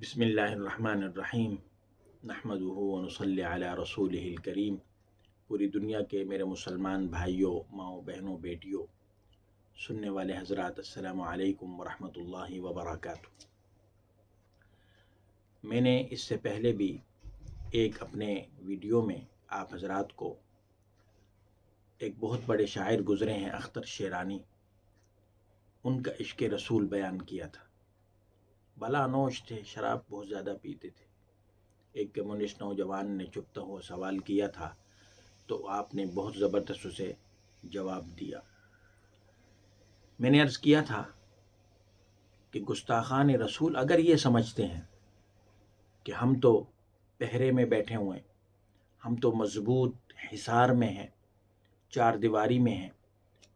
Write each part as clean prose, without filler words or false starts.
بسم اللہ الرحمن الرحیم نحمدہ ونصلی علی رسولہ الکریم۔ پوری دنیا کے میرے مسلمان بھائیوں، ماؤں، بہنوں، بیٹیوں، سننے والے حضرات، السلام علیکم ورحمۃ اللہ وبرکاتہ۔ میں نے اس سے پہلے بھی ایک اپنے ویڈیو میں آپ حضرات کو ایک بہت بڑے شاعر گزرے ہیں اختر شیرانی، ان کا عشق رسول بیان کیا تھا۔ بلا نوش تھے، شراب بہت زیادہ پیتے تھے۔ ایک کمیونسٹ نوجوان نے چپتا ہوا سوال کیا تھا تو آپ نے بہت زبردست اسے جواب دیا۔ میں نے عرض کیا تھا کہ گستاخان رسول اگر یہ سمجھتے ہیں کہ ہم تو پہرے میں بیٹھے ہوئے ہیں، ہم تو مضبوط حصار میں ہیں، چار دیواری میں ہیں،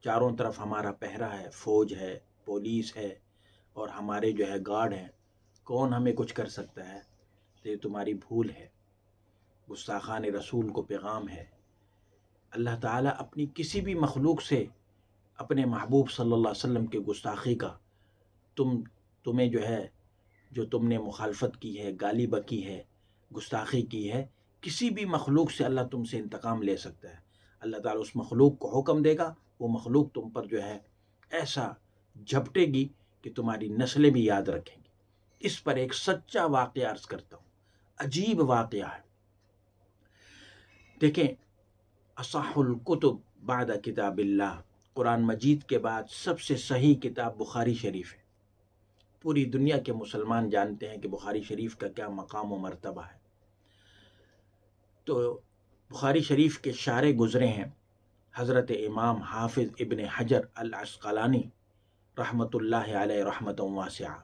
چاروں طرف ہمارا پہرا ہے، فوج ہے، پولیس ہے اور ہمارے گارڈ ہیں، کون ہمیں کچھ کر سکتا ہے، تو یہ تمہاری بھول ہے۔ گستاخان رسول کو پیغام ہے، اللہ تعالیٰ اپنی کسی بھی مخلوق سے اپنے محبوب صلی اللہ علیہ وسلم کے گستاخی کا تمہیں جو تم نے مخالفت کی ہے، گالی بکی ہے، گستاخی کی ہے، کسی بھی مخلوق سے اللہ تم سے انتقام لے سکتا ہے۔ اللہ تعالیٰ اس مخلوق کو حکم دے گا، وہ مخلوق تم پر ایسا جھپٹے گی کہ تمہاری نسلیں بھی یاد رکھیں گی۔ اس پر ایک سچا واقعہ عرض کرتا ہوں، عجیب واقعہ ہے۔ دیکھیں، اصح الکتب بعد کتاب اللہ، قرآن مجید کے بعد سب سے صحیح کتاب بخاری شریف ہے۔ پوری دنیا کے مسلمان جانتے ہیں کہ بخاری شریف کا کیا مقام و مرتبہ ہے۔ تو بخاری شریف کے شارح گزرے ہیں حضرت امام حافظ ابن حجر العسقلانی رحمۃ اللہ علیہ رحمۃ واسعہ۔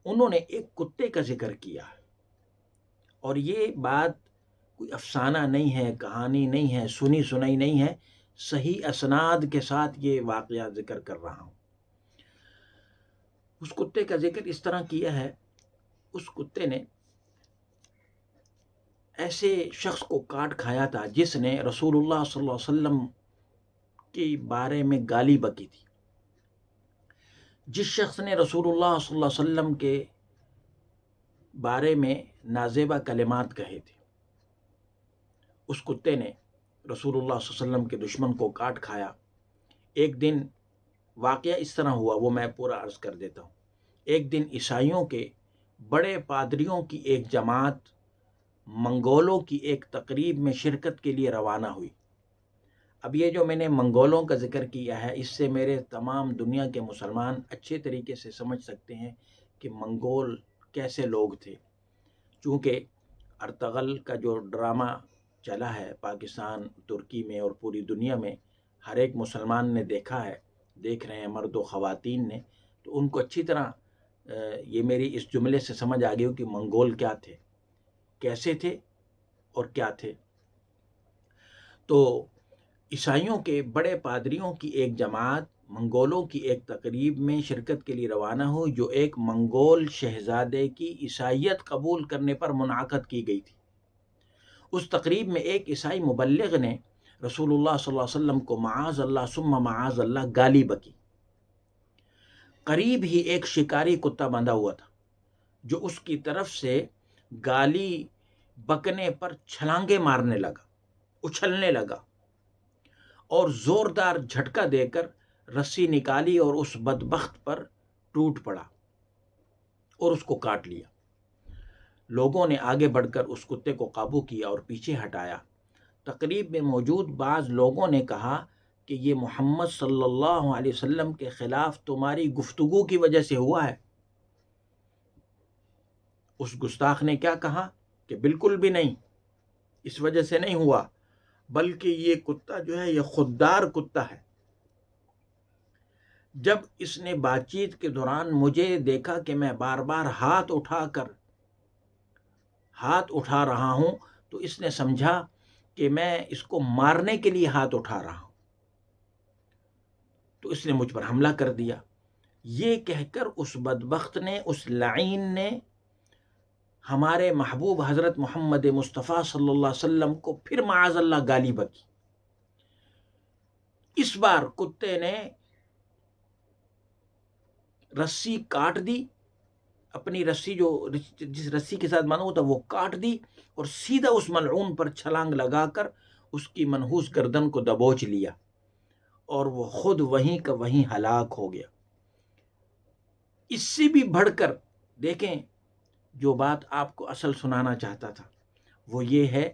انہوں نے ایک کتے کا ذکر کیا ہے، اور یہ بات کوئی افسانہ نہیں ہے، کہانی نہیں ہے، سنی سنائی نہیں ہے، صحیح اسناد کے ساتھ یہ واقعہ ذکر کر رہا ہوں۔ اس کتے کا ذکر اس طرح کیا ہے، اس کتے نے ایسے شخص کو کاٹ کھایا تھا جس نے رسول اللہ صلی اللہ علیہ وسلم کے بارے میں گالی بکی تھی، جس شخص نے رسول اللہ صلی اللہ علیہ وسلم کے بارے میں نازیبہ کلمات کہے تھے، اس کتے نے رسول اللہ صلی اللہ علیہ وسلم کے دشمن کو کاٹ کھایا۔ ایک دن واقعہ اس طرح ہوا، وہ میں پورا عرض کر دیتا ہوں۔ ایک دن عیسائیوں کے بڑے پادریوں کی ایک جماعت منگولوں کی ایک تقریب میں شرکت کے لیے روانہ ہوئی۔ اب یہ جو میں نے منگولوں کا ذکر کیا ہے، اس سے میرے تمام دنیا کے مسلمان اچھے طریقے سے سمجھ سکتے ہیں کہ منگول کیسے لوگ تھے۔ چونکہ ارطغرل کا جو ڈرامہ چلا ہے پاکستان، ترکی میں اور پوری دنیا میں، ہر ایک مسلمان نے دیکھا ہے، دیکھ رہے ہیں مرد و خواتین نے، تو ان کو اچھی طرح یہ میری اس جملے سے سمجھ آ گئی کہ منگول کیا تھے، کیسے تھے اور کیا تھے۔ تو عیسائیوں کے بڑے پادریوں کی ایک جماعت منگولوں کی ایک تقریب میں شرکت کے لیے روانہ ہوئی، جو ایک منگول شہزادے کی عیسائیت قبول کرنے پر منعقد کی گئی تھی۔ اس تقریب میں ایک عیسائی مبلغ نے رسول اللہ صلی اللہ علیہ وسلم کو معاذ اللہ ثم معاذ اللہ گالی بکی۔ قریب ہی ایک شکاری کتا بندھا ہوا تھا جو اس کی طرف سے گالی بکنے پر چھلانگے مارنے لگا، اچھلنے لگا اور زوردار جھٹکا دے کر رسی نکالی اور اس بدبخت پر ٹوٹ پڑا اور اس کو کاٹ لیا۔ لوگوں نے آگے بڑھ کر اس کتے کو قابو کیا اور پیچھے ہٹایا۔ تقریب میں موجود بعض لوگوں نے کہا کہ یہ محمد صلی اللہ علیہ وسلم کے خلاف تمہاری گفتگو کی وجہ سے ہوا ہے۔ اس گستاخ نے کیا کہا کہ بالکل بھی نہیں، اس وجہ سے نہیں ہوا، بلکہ یہ کتا یہ خوددار کتا ہے۔ جب اس نے بات چیت کے دوران مجھے دیکھا کہ میں بار بار ہاتھ اٹھا رہا ہوں، تو اس نے سمجھا کہ میں اس کو مارنے کے لیے ہاتھ اٹھا رہا ہوں، تو اس نے مجھ پر حملہ کر دیا۔ یہ کہہ کر اس بدبخت نے، اس لعین نے ہمارے محبوب حضرت محمد مصطفیٰ صلی اللہ علیہ وسلم کو پھر معاذ اللہ گالی بکی۔ اس بار کتے نے رسی کاٹ دی، اپنی رسی جس رسی کے ساتھ باندھا ہوا تھا وہ کاٹ دی اور سیدھا اس ملعون پر چھلانگ لگا کر اس کی منحوس گردن کو دبوچ لیا اور وہ خود وہیں کا وہیں ہلاک ہو گیا۔ اس سے بھی بڑھ کر دیکھیں، جو بات آپ کو اصل سنانا چاہتا تھا وہ یہ ہے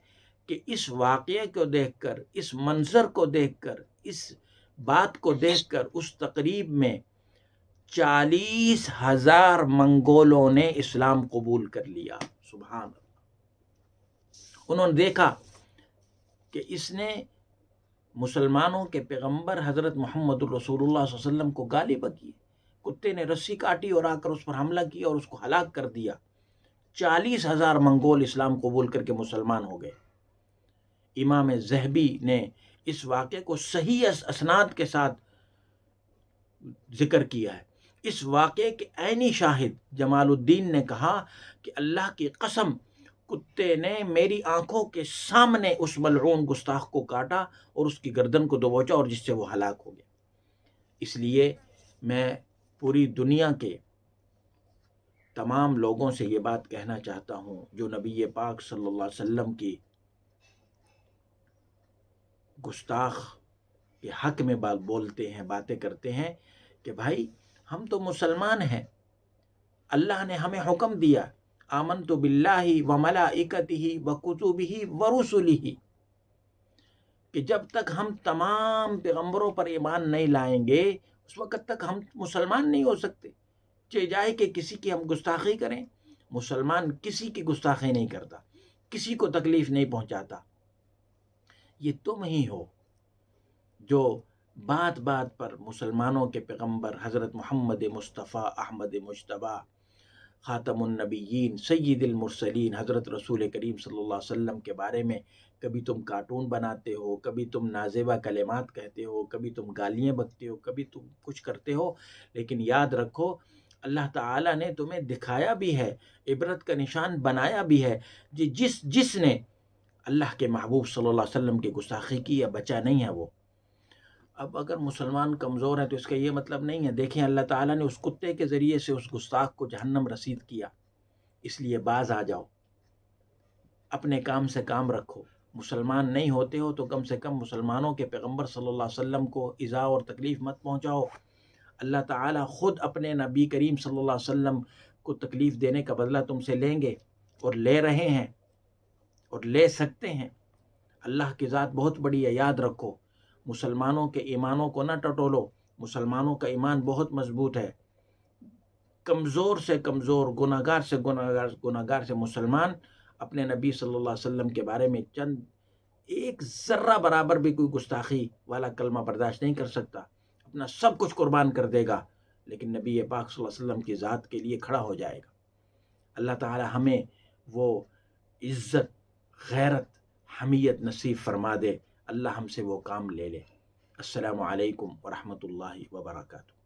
کہ اس واقعے کو دیکھ کر، اس منظر کو دیکھ کر، اس بات کو دیکھ کر اس تقریب میں 40,000 منگولوں نے اسلام قبول کر لیا۔ سبحان اللہ۔ انہوں نے دیکھا کہ اس نے مسلمانوں کے پیغمبر حضرت محمد الرسول اللہ صلی اللہ علیہ وسلم کو گالی بکی، کتے نے رسی کاٹی اور آ کر اس پر حملہ کیا اور اس کو ہلاک کر دیا۔ 40,000 منگول اسلام قبول کر کے مسلمان ہو گئے۔ امام ذہبی نے اس واقعے کو صحیح اسناد کے ساتھ ذکر کیا ہے۔ اس واقعے کے عینی شاہد جمال الدین نے کہا کہ اللہ کی قسم، کتے نے میری آنکھوں کے سامنے اس ملعون گستاخ کو کاٹا اور اس کی گردن کو دبوچا اور جس سے وہ ہلاک ہو گیا۔ اس لیے میں پوری دنیا کے تمام لوگوں سے یہ بات کہنا چاہتا ہوں جو نبی پاک صلی اللہ علیہ وسلم کی گستاخ کے حق میں بات بولتے ہیں، باتیں کرتے ہیں، کہ بھائی ہم تو مسلمان ہیں، اللہ نے ہمیں حکم دیا آمنت باللہ وملائکتہ وکتبہ ورسلہ، کہ جب تک ہم تمام پیغمبروں پر ایمان نہیں لائیں گے اس وقت تک ہم مسلمان نہیں ہو سکتے، چاہے جائے کہ کسی کی ہم گستاخی کریں۔ مسلمان کسی کی گستاخی نہیں کرتا، کسی کو تکلیف نہیں پہنچاتا۔ یہ تم ہی ہو جو بات بات پر مسلمانوں کے پیغمبر حضرت محمد مصطفیٰ احمد مجتبیٰ خاتم النبیین سید المرسلین حضرت رسول کریم صلی اللہ علیہ وسلم کے بارے میں کبھی تم کارٹون بناتے ہو، کبھی تم نازیبا کلمات کہتے ہو، کبھی تم گالیاں بکتے ہو، کبھی تم کچھ کرتے ہو، لیکن یاد رکھو اللہ تعالیٰ نے تمہیں دکھایا بھی ہے، عبرت کا نشان بنایا بھی ہے۔ جس نے اللہ کے محبوب صلی اللہ علیہ وسلم کی گستاخی کی یا بچا نہیں ہے وہ۔ اب اگر مسلمان کمزور ہے تو اس کا یہ مطلب نہیں ہے، دیکھیں اللہ تعالیٰ نے اس کتے کے ذریعے سے اس گستاخ کو جہنم رسید کیا۔ اس لیے باز آ جاؤ، اپنے کام سے کام رکھو۔ مسلمان نہیں ہوتے ہو تو کم سے کم مسلمانوں کے پیغمبر صلی اللہ علیہ وسلم کو ایذا اور تکلیف مت پہنچاؤ۔ اللہ تعالیٰ خود اپنے نبی کریم صلی اللہ علیہ وسلم کو تکلیف دینے کا بدلہ تم سے لیں گے، اور لے رہے ہیں اور لے سکتے ہیں۔ اللہ کی ذات بہت بڑی ہے، یاد رکھو۔ مسلمانوں کے ایمانوں کو نہ ٹٹولو، مسلمانوں کا ایمان بہت مضبوط ہے۔ کمزور سے کمزور، گناہگار سے مسلمان اپنے نبی صلی اللہ علیہ وسلم کے بارے میں چند ایک ذرہ برابر بھی کوئی گستاخی والا کلمہ برداشت نہیں کر سکتا، اپنا سب کچھ قربان کر دے گا، لیکن نبی پاک صلی اللہ علیہ وسلم کی ذات کے لیے کھڑا ہو جائے گا۔ اللہ تعالی ہمیں وہ عزت، غیرت، حمیت نصیب فرما دے، اللہ ہم سے وہ کام لے لے۔ السلام علیکم ورحمۃ اللہ وبرکاتہ۔